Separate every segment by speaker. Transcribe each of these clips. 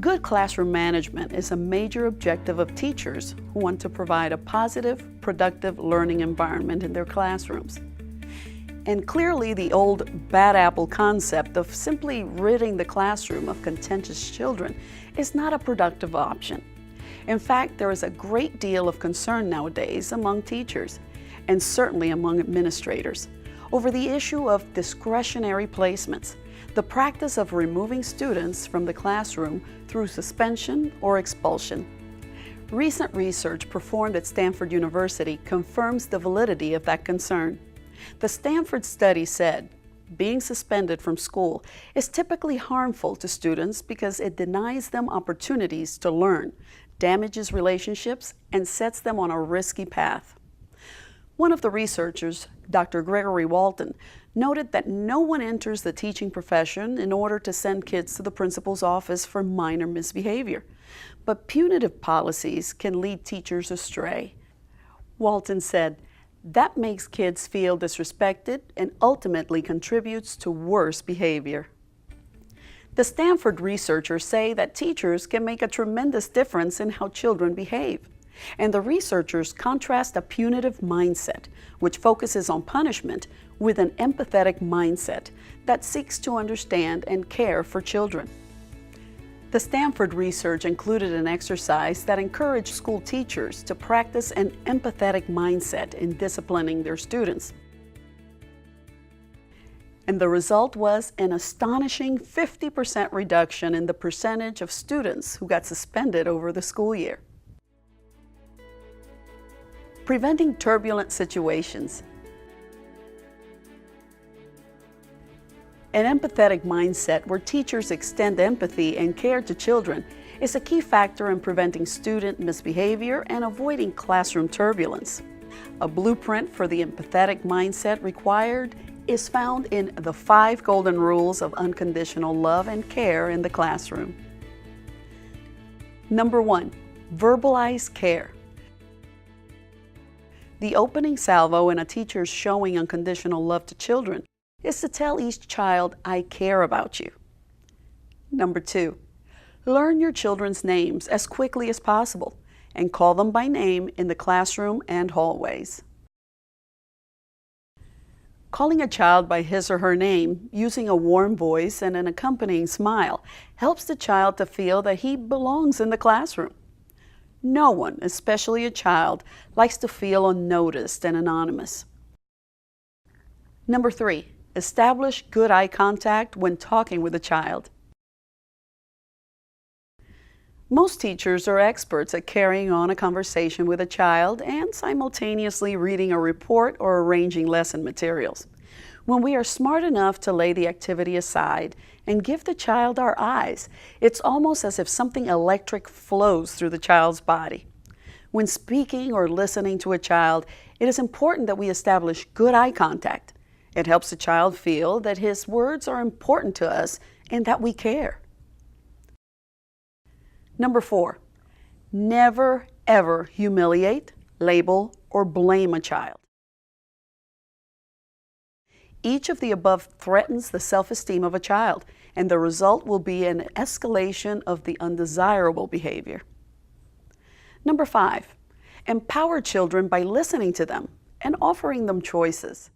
Speaker 1: Good classroom management is a major objective of teachers who want to provide a positive, productive learning environment in their classrooms. And clearly, the old bad apple concept of simply ridding the classroom of contentious children is not a productive option. In fact, there is a great deal of concern nowadays among teachers, and certainly among administrators, over the issue of discretionary placements, the practice of removing students from the classroom through suspension or expulsion. Recent research performed at Stanford University confirms the validity of that concern. The Stanford study said, being suspended from school is typically harmful to students because it denies them opportunities to learn, damages relationships, and sets them on a risky path. One of the researchers, Dr. Gregory Walton, noted that no one enters the teaching profession in order to send kids to the principal's office for minor misbehavior, but punitive policies can lead teachers astray. Walton said, "That makes kids feel disrespected and ultimately contributes to worse behavior." The Stanford researchers say that teachers can make a tremendous difference in how children behave. And the researchers contrast a punitive mindset, which focuses on punishment, with an empathetic mindset that seeks to understand and care for children. The Stanford research included an exercise that encouraged school teachers to practice an empathetic mindset in disciplining their students. And the result was an astonishing 50% reduction in the percentage of students who got suspended over the school year. Preventing turbulent situations. An empathetic mindset where teachers extend empathy and care to children is a key factor in preventing student misbehavior and avoiding classroom turbulence. A blueprint for the empathetic mindset required is found in the 5 golden rules of unconditional love and care in the classroom. Number 1, verbalize care. The opening salvo in a teacher's showing unconditional love to children is to tell each child, "I care about you." Number 2, learn your children's names as quickly as possible and call them by name in the classroom and hallways. Calling a child by his or her name, using a warm voice and an accompanying smile, helps the child to feel that he belongs in the classroom. No one, especially a child, likes to feel unnoticed and anonymous. Number 3, establish good eye contact when talking with a child. Most teachers are experts at carrying on a conversation with a child and simultaneously reading a report or arranging lesson materials. When we are smart enough to lay the activity aside and give the child our eyes, it's almost as if something electric flows through the child's body. When speaking or listening to a child, it is important that we establish good eye contact. It helps the child feel that his words are important to us and that we care. Number 4, never ever humiliate, label, or blame a child. Each of the above threatens the self-esteem of a child, and the result will be an escalation of the undesirable behavior. Number 5, empower children by listening to them and offering them choices.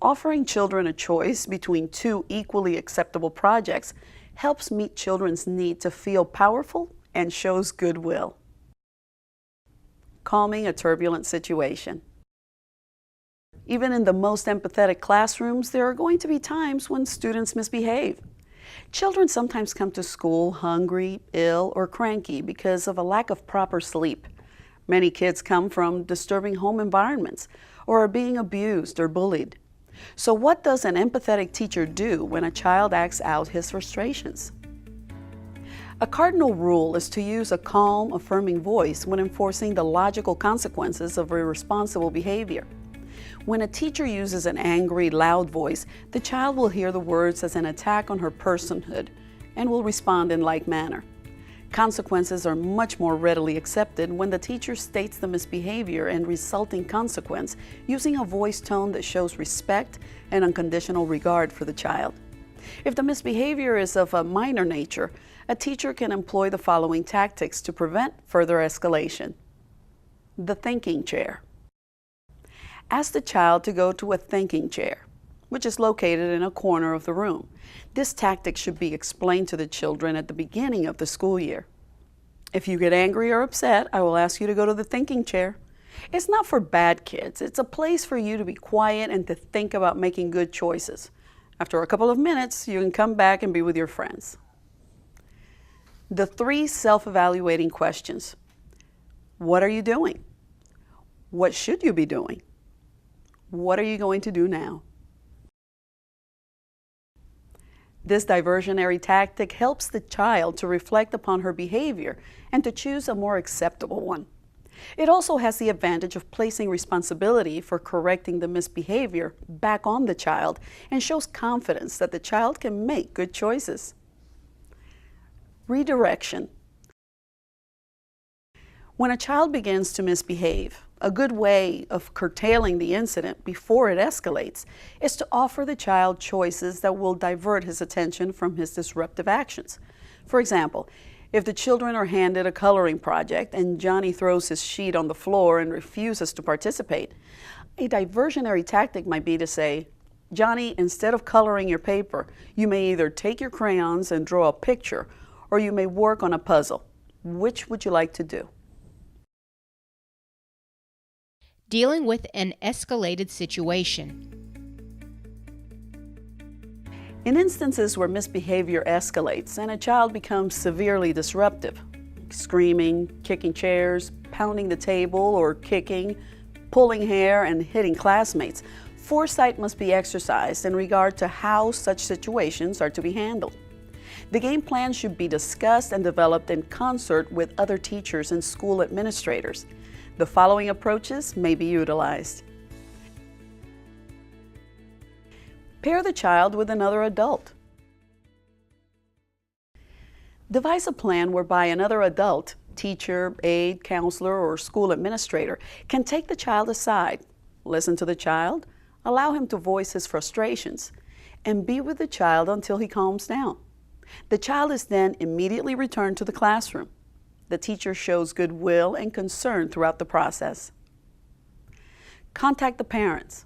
Speaker 1: Offering children a choice between 2 equally acceptable projects helps meet children's need to feel powerful and shows goodwill. Calming a turbulent situation. Even in the most empathetic classrooms, there are going to be times when students misbehave. Children sometimes come to school hungry, ill, or cranky because of a lack of proper sleep. Many kids come from disturbing home environments or are being abused or bullied. So what does an empathetic teacher do when a child acts out his frustrations? A cardinal rule is to use a calm, affirming voice when enforcing the logical consequences of irresponsible behavior. When a teacher uses an angry, loud voice, the child will hear the words as an attack on her personhood and will respond in like manner. Consequences are much more readily accepted when the teacher states the misbehavior and resulting consequence using a voice tone that shows respect and unconditional regard for the child. If the misbehavior is of a minor nature, a teacher can employ the following tactics to prevent further escalation. The thinking chair. Ask the child to go to a thinking chair, which is located in a corner of the room. This tactic should be explained to the children at the beginning of the school year. If you get angry or upset, I will ask you to go to the thinking chair. It's not for bad kids. It's a place for you to be quiet and to think about making good choices. After a couple of minutes, you can come back and be with your friends. The 3 self-evaluating questions. What are you doing? What should you be doing? What are you going to do now? This diversionary tactic helps the child to reflect upon her behavior and to choose a more acceptable one. It also has the advantage of placing responsibility for correcting the misbehavior back on the child and shows confidence that the child can make good choices. Redirection. When a child begins to misbehave, a good way of curtailing the incident before it escalates is to offer the child choices that will divert his attention from his disruptive actions. For example, if the children are handed a coloring project and Johnny throws his sheet on the floor and refuses to participate, a diversionary tactic might be to say, Johnny, instead of coloring your paper, you may either take your crayons and draw a picture, or you may work on a puzzle. Which would you like to do?
Speaker 2: Dealing with an escalated situation.
Speaker 1: In instances where misbehavior escalates and a child becomes severely disruptive, screaming, kicking chairs, pounding the table or kicking, pulling hair, and hitting classmates, foresight must be exercised in regard to how such situations are to be handled. The game plan should be discussed and developed in concert with other teachers and school administrators. The following approaches may be utilized. Pair the child with another adult. Devise a plan whereby another adult, teacher, aide, counselor, or school administrator, can take the child aside, listen to the child, allow him to voice his frustrations, and be with the child until he calms down. The child is then immediately returned to the classroom. The teacher shows goodwill and concern throughout the process. Contact the parents.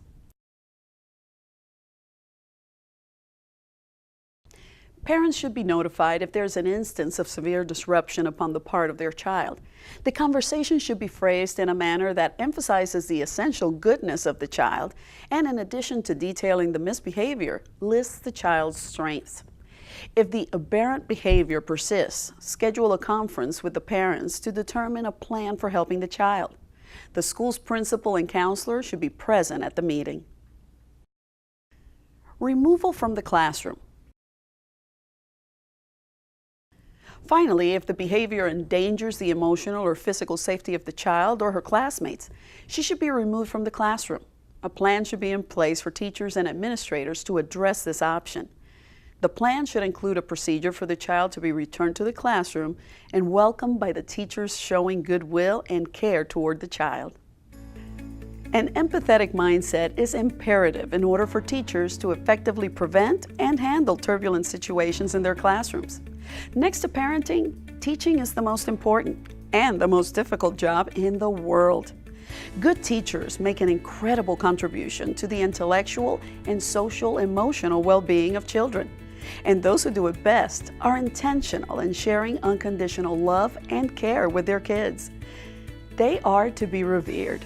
Speaker 1: Parents should be notified if there's an instance of severe disruption upon the part of their child. The conversation should be phrased in a manner that emphasizes the essential goodness of the child, and in addition to detailing the misbehavior, lists the child's strengths. If the aberrant behavior persists, schedule a conference with the parents to determine a plan for helping the child. The school's principal and counselor should be present at the meeting. Removal from the classroom. Finally, if the behavior endangers the emotional or physical safety of the child or her classmates, she should be removed from the classroom. A plan should be in place for teachers and administrators to address this option. The plan should include a procedure for the child to be returned to the classroom and welcomed by the teachers showing goodwill and care toward the child. An empathetic mindset is imperative in order for teachers to effectively prevent and handle turbulent situations in their classrooms. Next to parenting, teaching is the most important and the most difficult job in the world. Good teachers make an incredible contribution to the intellectual and social emotional well-being of children. And those who do it best are intentional in sharing unconditional love and care with their kids. They are to be revered.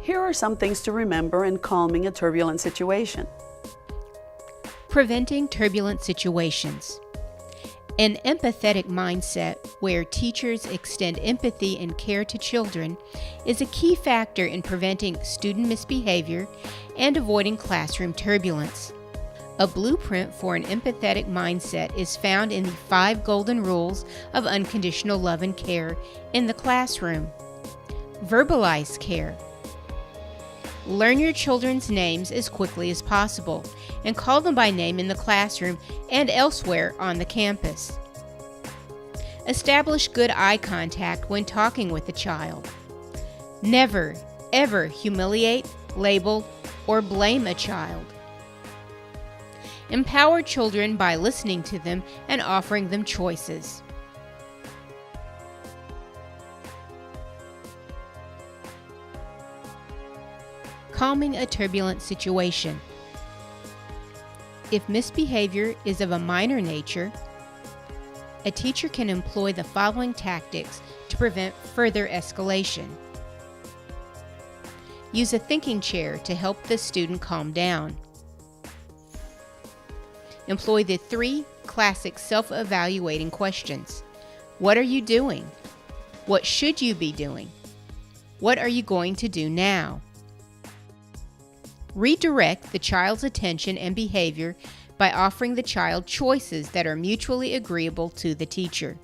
Speaker 1: Here are some things to remember in calming a turbulent situation.
Speaker 2: Preventing turbulent situations. An empathetic mindset where teachers extend empathy and care to children is a key factor in preventing student misbehavior and avoiding classroom turbulence. A blueprint for an empathetic mindset is found in the 5 golden rules of unconditional love and care in the classroom. Verbalize care. Learn your children's names as quickly as possible and call them by name in the classroom and elsewhere on the campus. Establish good eye contact when talking with the child. Never, ever humiliate, label, or blame a child. Empower children by listening to them and offering them choices. Calming a turbulent situation. If misbehavior is of a minor nature, a teacher can employ the following tactics to prevent further escalation. Use a thinking chair to help the student calm down. Employ the 3 classic self-evaluating questions. What are you doing? What should you be doing? What are you going to do now? Redirect the child's attention and behavior by offering the child choices that are mutually agreeable to the teacher.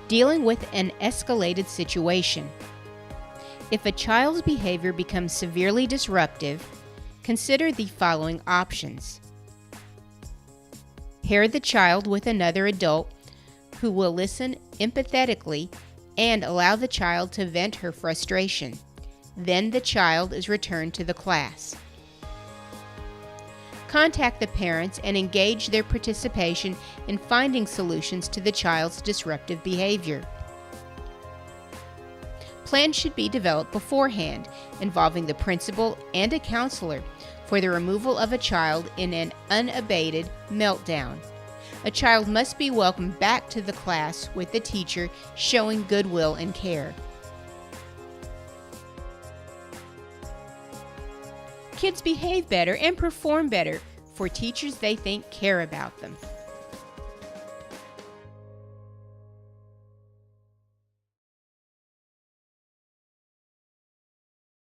Speaker 2: Dealing with an escalated situation. If a child's behavior becomes severely disruptive, consider the following options. Pair the child with another adult who will listen empathetically and allow the child to vent her frustration. Then the child is returned to the class. Contact the parents and engage their participation in finding solutions to the child's disruptive behavior. Plans should be developed beforehand, involving the principal and a counselor for the removal of a child in an unabated meltdown. A child must be welcomed back to the class with the teacher showing goodwill and care. Kids behave better and perform better for teachers they think care about them.